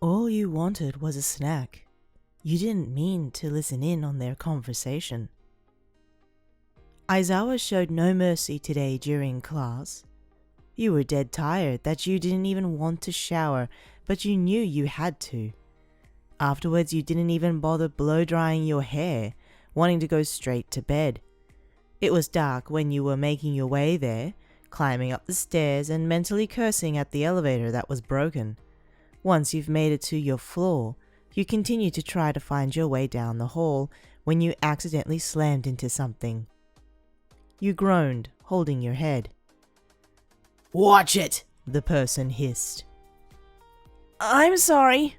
All you wanted was a snack. You didn't mean to listen in on their conversation. Aizawa showed no mercy today during class. You were dead tired that you didn't even want to shower, but you knew you had to. Afterwards, you didn't even bother blow-drying your hair, wanting to go straight to bed. It was dark when you were making your way there, climbing up the stairs and mentally cursing at the elevator that was broken. Once you've made it to your floor, you continue to try to find your way down the hall when you accidentally slammed into something. You groaned, holding your head. "Watch it!" The person hissed. "I'm sorry,"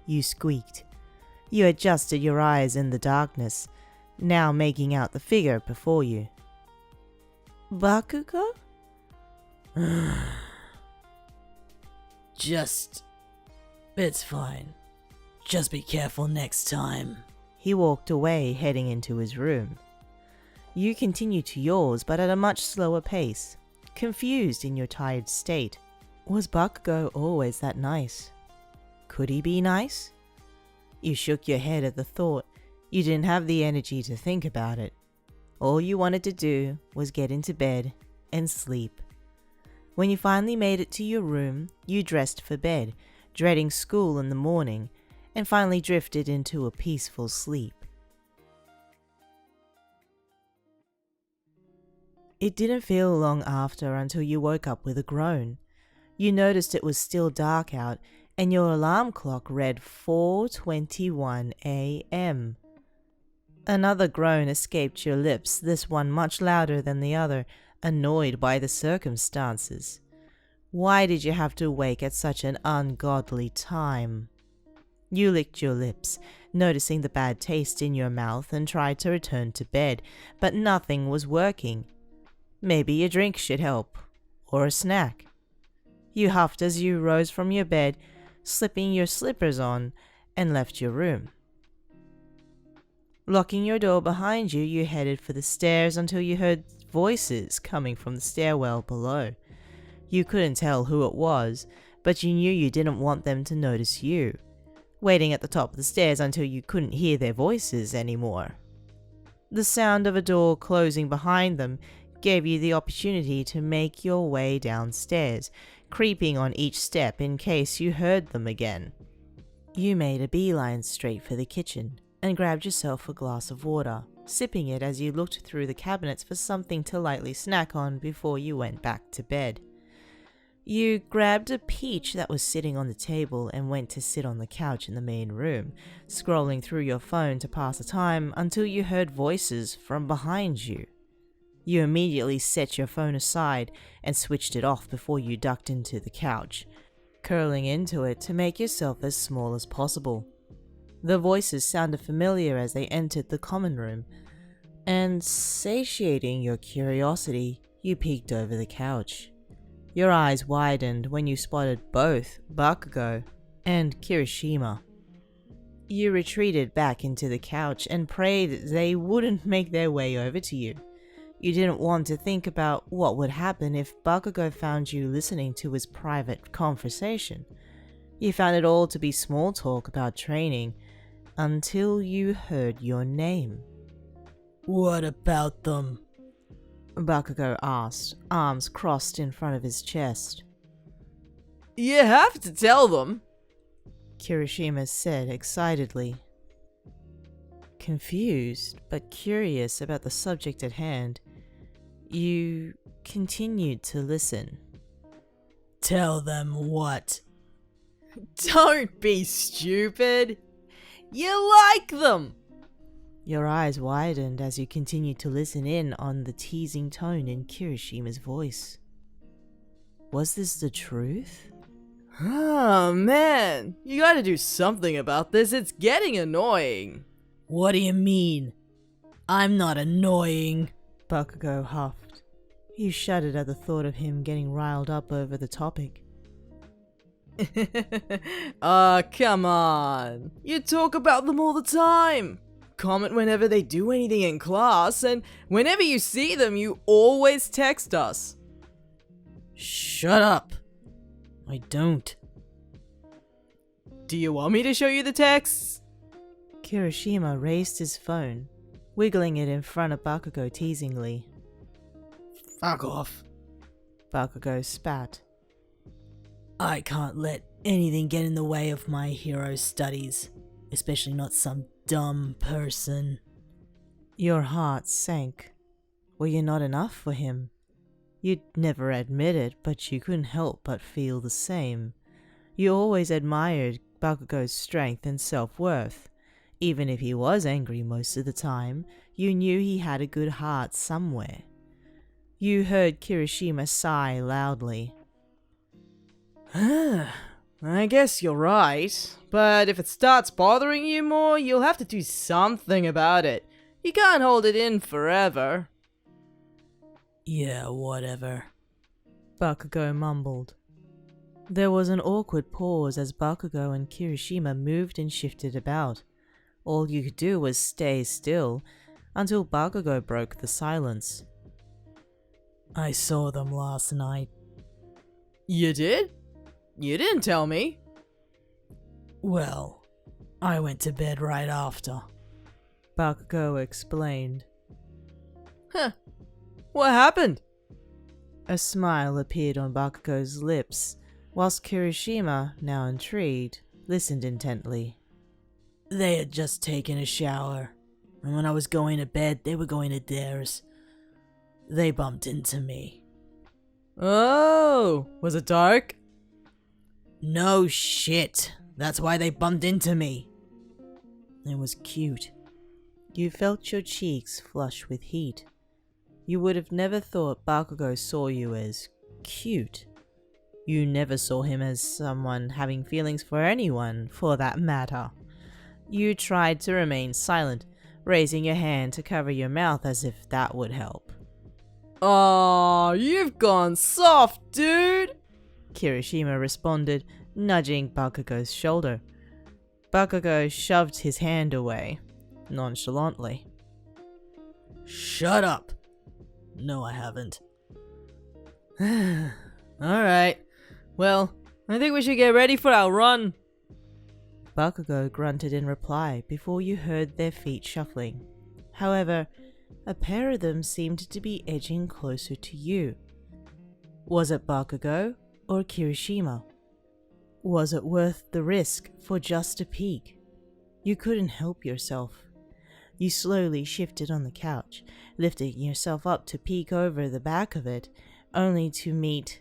you squeaked. You adjusted your eyes in the darkness, now making out the figure before you. Bakugo? It's fine. Just be careful next time. He walked away, heading into his room. You continued to yours, but at a much slower pace, confused in your tired state. Was Bakugo always that nice? Could he be nice? You shook your head at the thought. You didn't have the energy to think about it. All you wanted to do was get into bed and sleep. When you finally made it to your room, you dressed for bed, dreading school in the morning, and finally drifted into a peaceful sleep. It didn't feel long after until you woke up with a groan. You noticed it was still dark out, and your alarm clock read 4:21 a.m. Another groan escaped your lips, this one much louder than the other, annoyed by the circumstances. Why did you have to wake at such an ungodly time? You licked your lips, noticing the bad taste in your mouth, and tried to return to bed, but nothing was working. Maybe a drink should help, or a snack. You huffed as you rose from your bed, slipping your slippers on, and left your room. Locking your door behind you, you headed for the stairs until you heard voices coming from the stairwell below. You couldn't tell who it was, but you knew you didn't want them to notice you, waiting at the top of the stairs until you couldn't hear their voices anymore. The sound of a door closing behind them gave you the opportunity to make your way downstairs, creeping on each step in case you heard them again. You made a beeline straight for the kitchen and grabbed yourself a glass of water, sipping it as you looked through the cabinets for something to lightly snack on before you went back to bed. You grabbed a peach that was sitting on the table and went to sit on the couch in the main room, scrolling through your phone to pass the time until you heard voices from behind you. You immediately set your phone aside and switched it off before you ducked into the couch, curling into it to make yourself as small as possible. The voices sounded familiar as they entered the common room, and satiating your curiosity, you peeked over the couch. Your eyes widened when you spotted both Bakugo and Kirishima. You retreated back into the couch and prayed they wouldn't make their way over to you. You didn't want to think about what would happen if Bakugo found you listening to his private conversation. You found it all to be small talk about training, until you heard your name. "What about them?" Bakugo asked, arms crossed in front of his chest. "You have to tell them," Kirishima said excitedly. Confused, but curious about the subject at hand, you continued to listen. "Tell them what?" "Don't be stupid. You like them." Your eyes widened as you continued to listen in on the teasing tone in Kirishima's voice. Was this the truth? Oh man, you gotta do something about this. It's getting annoying. "What do you mean? I'm not annoying." Bakugo huffed. You shuddered at the thought of him getting riled up over the topic. Come on. You talk about them all the time. Comment whenever they do anything in class, and whenever you see them, you always text us. "Shut up. I don't." Do you want me to show you the texts? Kirishima raised his phone, wiggling it in front of Bakugo teasingly. Fuck off. Bakugo spat. I can't let anything get in the way of my hero studies, especially not some dumb person. Your heart sank. Were you not enough for him? You'd never admit it, but you couldn't help but feel the same. You always admired Bakugo's strength and self-worth. Even if he was angry most of the time, you knew he had a good heart somewhere. You heard Kirishima sigh loudly. I guess you're right, but if it starts bothering you more, you'll have to do something about it. You can't hold it in forever. Yeah, whatever. Bakugo mumbled. There was an awkward pause as Bakugo and Kirishima moved and shifted about. All you could do was stay still, until Bakugo broke the silence. I saw them last night. You did? You didn't tell me. Well, I went to bed right after. Bakugo explained. Huh. What happened? A smile appeared on Bakugo's lips, whilst Kirishima, now intrigued, listened intently. They had just taken a shower, and when I was going to bed, they were going to theirs. They bumped into me. Oh, was it dark? No shit. That's why they bumped into me. It was cute. You felt your cheeks flush with heat. You would have never thought Bakugo saw you as cute. You never saw him as someone having feelings for anyone, for that matter. You tried to remain silent, raising your hand to cover your mouth as if that would help. Aw, you've gone soft, dude! Kirishima responded, nudging Bakugo's shoulder. Bakugo shoved his hand away, nonchalantly. Shut up! No, I haven't. Alright. Well, I think we should get ready for our run. Bakugo grunted in reply before you heard their feet shuffling. However, a pair of them seemed to be edging closer to you. Was it Bakugo or Kirishima? Was it worth the risk for just a peek? You couldn't help yourself. You slowly shifted on the couch, lifting yourself up to peek over the back of it, only to meet...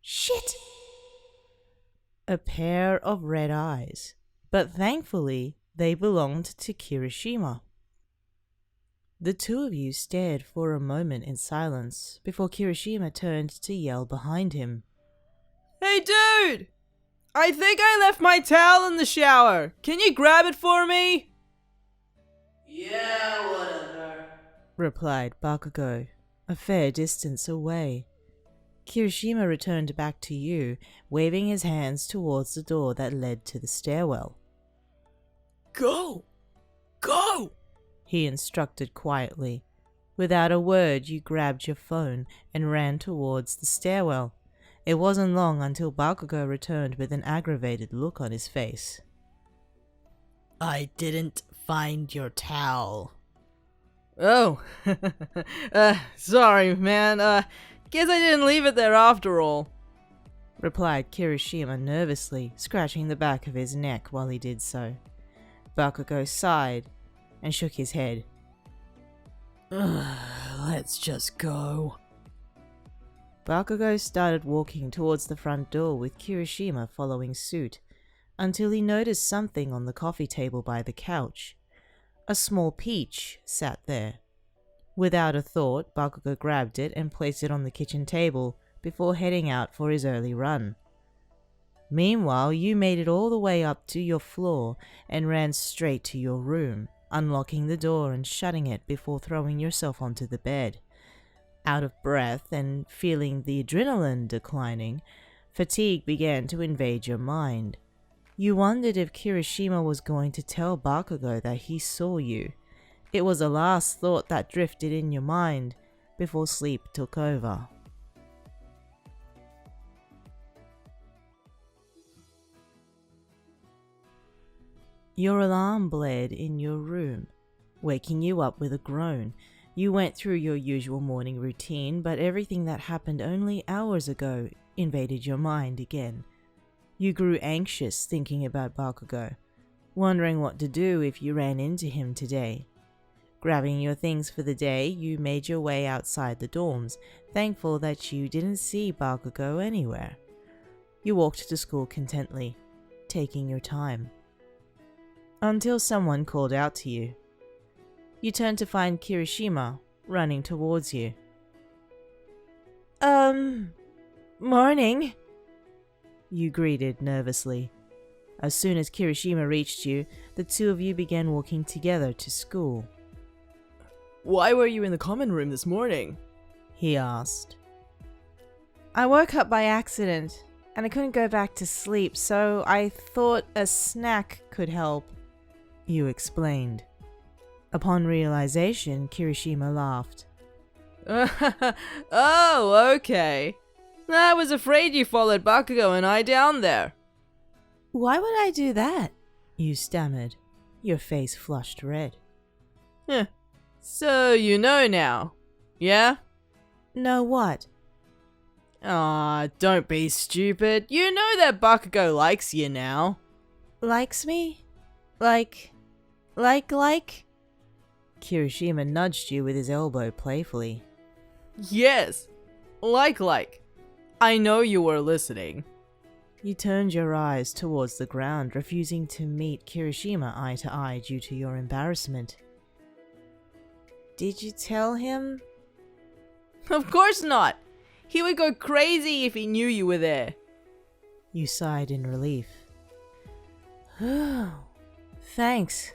Shit! A pair of red eyes, but thankfully they belonged to Kirishima. The two of you stared for a moment in silence before Kirishima turned to yell behind him. Hey dude! I think I left my towel in the shower. Can you grab it for me? Yeah, whatever, replied Bakugo, a fair distance away. Kirishima returned back to you, waving his hands towards the door that led to the stairwell. Go! Go! He instructed quietly. Without a word, you grabbed your phone and ran towards the stairwell. It wasn't long until Bakugo returned with an aggravated look on his face. I didn't find your towel. Oh, sorry, man. Guess I didn't leave it there after all, replied Kirishima nervously, scratching the back of his neck while he did so. Bakugo sighed and shook his head. Let's just go. Bakugo started walking towards the front door with Kirishima following suit, until he noticed something on the coffee table by the couch. A small peach sat there. Without a thought, Bakugo grabbed it and placed it on the kitchen table before heading out for his early run. Meanwhile, you made it all the way up to your floor and ran straight to your room, unlocking the door and shutting it before throwing yourself onto the bed. Out of breath and feeling the adrenaline declining, fatigue began to invade your mind. You wondered if Kirishima was going to tell Bakugo that he saw you. It was a last thought that drifted in your mind before sleep took over. Your alarm blared in your room, waking you up with a groan. You went through your usual morning routine, but everything that happened only hours ago invaded your mind again. You grew anxious thinking about Bakugo, wondering what to do if you ran into him today. Grabbing your things for the day, you made your way outside the dorms, thankful that you didn't see Bakugo anywhere. You walked to school contently, taking your time. Until someone called out to you. You turned to find Kirishima running towards you. Morning. You greeted nervously. As soon as Kirishima reached you, the two of you began walking together to school. Why were you in the common room this morning? He asked. I woke up by accident, and I couldn't go back to sleep, so I thought a snack could help. You explained. Upon realization, Kirishima laughed. Oh, okay. I was afraid you followed Bakugo and I down there. Why would I do that? You stammered. Your face flushed red. So you know now, yeah? Know what? Don't be stupid. You know that Bakugo likes you now. Likes me? Like? Kirishima nudged you with his elbow playfully. Yes, like. I know you were listening. You turned your eyes towards the ground, refusing to meet Kirishima eye to eye due to your embarrassment. Did you tell him? Of course not. He would go crazy if he knew you were there. You sighed in relief. Thanks.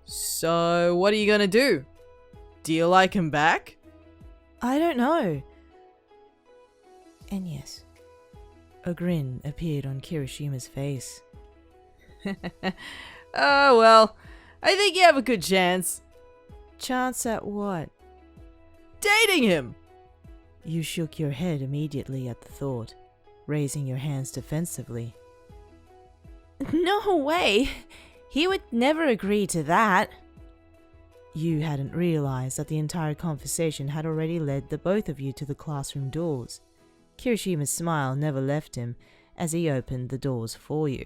So, what are you gonna do? Do you like him back? I don't know. And yes. A grin appeared on Kirishima's face. Oh, well, I think you have a good chance. Chance at what? Dating him! You shook your head immediately at the thought, raising your hands defensively. No way! He would never agree to that. You hadn't realized that the entire conversation had already led the both of you to the classroom doors. Kirishima's smile never left him as he opened the doors for you.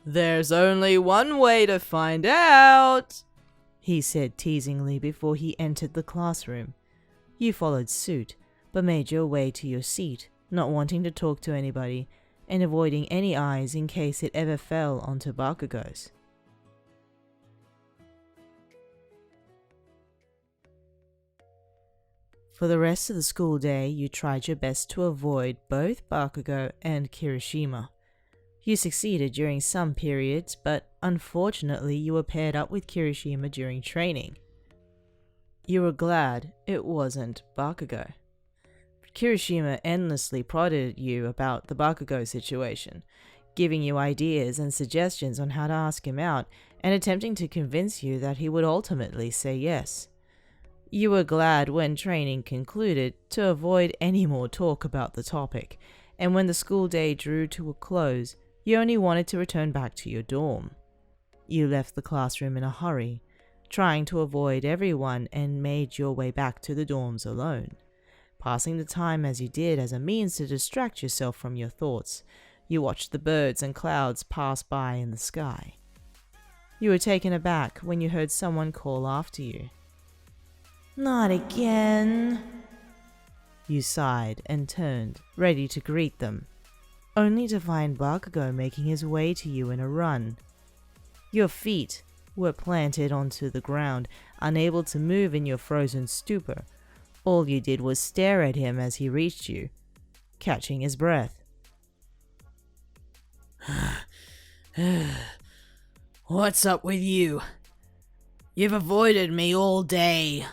There's only one way to find out, he said teasingly before he entered the classroom. You followed suit, but made your way to your seat, not wanting to talk to anybody, and avoiding any eyes in case it ever fell onto Bakugo's. For the rest of the school day, you tried your best to avoid both Bakugo and Kirishima. You succeeded during some periods, but unfortunately you were paired up with Kirishima during training. You were glad it wasn't Bakugo. Kirishima endlessly prodded you about the Bakugo situation, giving you ideas and suggestions on how to ask him out, and attempting to convince you that he would ultimately say yes. You were glad when training concluded to avoid any more talk about the topic, and when the school day drew to a close, you only wanted to return back to your dorm. You left the classroom in a hurry, trying to avoid everyone, and made your way back to the dorms alone. Passing the time as you did as a means to distract yourself from your thoughts, you watched the birds and clouds pass by in the sky. You were taken aback when you heard someone call after you. Not again. You sighed and turned, ready to greet them, only to find Bakugo making his way to you in a run. Your feet were planted onto the ground, unable to move in your frozen stupor. All you did was stare at him as he reached you, catching his breath. What's up with you? You've avoided me all day.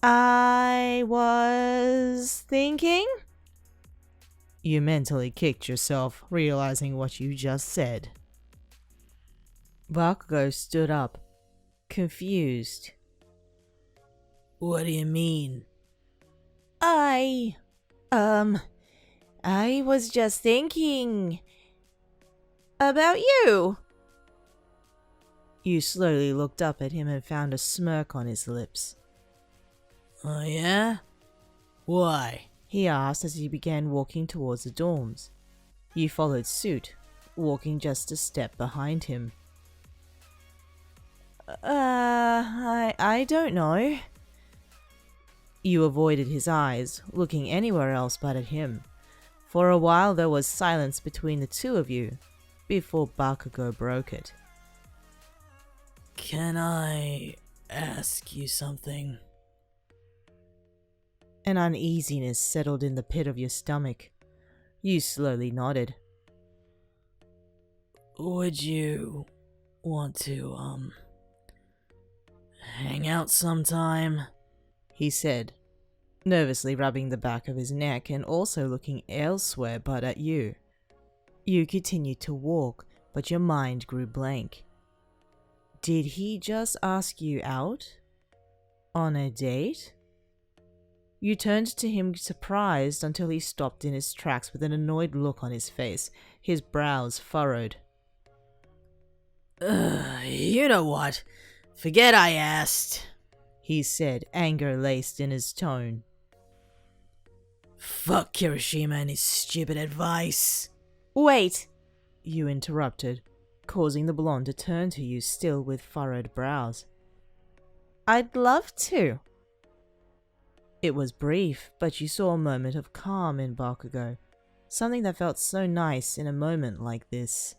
I was thinking? You mentally kicked yourself, realizing what you just said. Bakugo stood up, confused. What do you mean? I was just thinking. About you! You slowly looked up at him and found a smirk on his lips. Oh yeah? Why? He asked as he began walking towards the dorms. You followed suit, walking just a step behind him. I don't know. You avoided his eyes, looking anywhere else but at him. For a while there was silence between the two of you, before Bakugo broke it. Can I ask you something? An uneasiness settled in the pit of your stomach. You slowly nodded. Would you want to, hang out sometime? He said, nervously rubbing the back of his neck and also looking elsewhere but at you. You continued to walk, but your mind grew blank. Did he just ask you out? On a date? You turned to him surprised until he stopped in his tracks with an annoyed look on his face, his brows furrowed. You know what? Forget I asked, he said, anger laced in his tone. Fuck Kirishima and his stupid advice. Wait, you interrupted, causing the blonde to turn to you still with furrowed brows. I'd love to. It was brief, but you saw a moment of calm in Bakugo, something that felt so nice in a moment like this.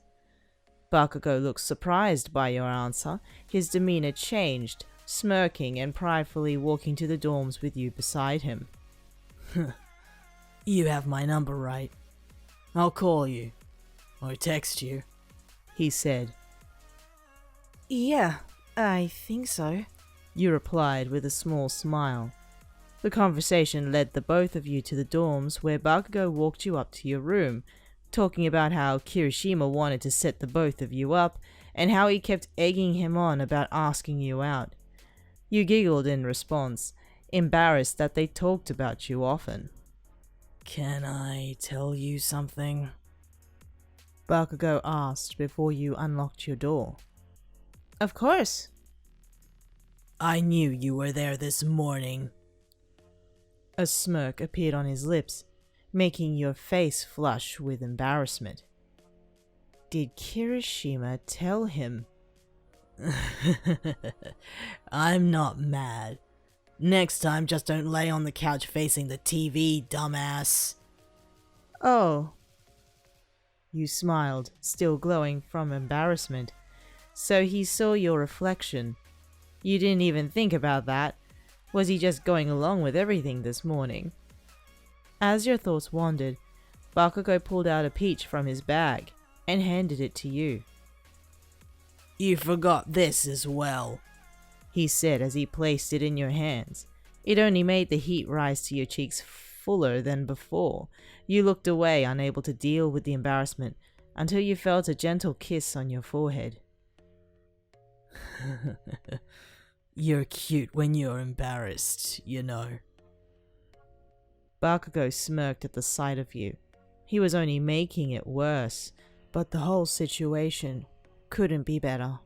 Bakugo looked surprised by your answer. His demeanor changed, smirking and pridefully walking to the dorms with you beside him. You have my number, right? I'll call you. Or text you, he said. Yeah, I think so, you replied with a small smile. The conversation led the both of you to the dorms, where Bakugo walked you up to your room, talking about how Kirishima wanted to set the both of you up, and how he kept egging him on about asking you out. You giggled in response, embarrassed that they talked about you often. Can I tell you something? Bakugo asked before you unlocked your door. Of course. I knew you were there this morning. A smirk appeared on his lips, making your face flush with embarrassment. Did Kirishima tell him? I'm not mad. Next time, just don't lay on the couch facing the TV, dumbass. Oh. You smiled, still glowing from embarrassment. So he saw your reflection. You didn't even think about that. Was he just going along with everything this morning? As your thoughts wandered, Bakugo pulled out a peach from his bag and handed it to you. You forgot this as well, he said as he placed it in your hands. It only made the heat rise to your cheeks fuller than before. You looked away, unable to deal with the embarrassment, until you felt a gentle kiss on your forehead. You're cute when you're embarrassed, you know. Bakugo smirked at the sight of you. He was only making it worse, but the whole situation couldn't be better.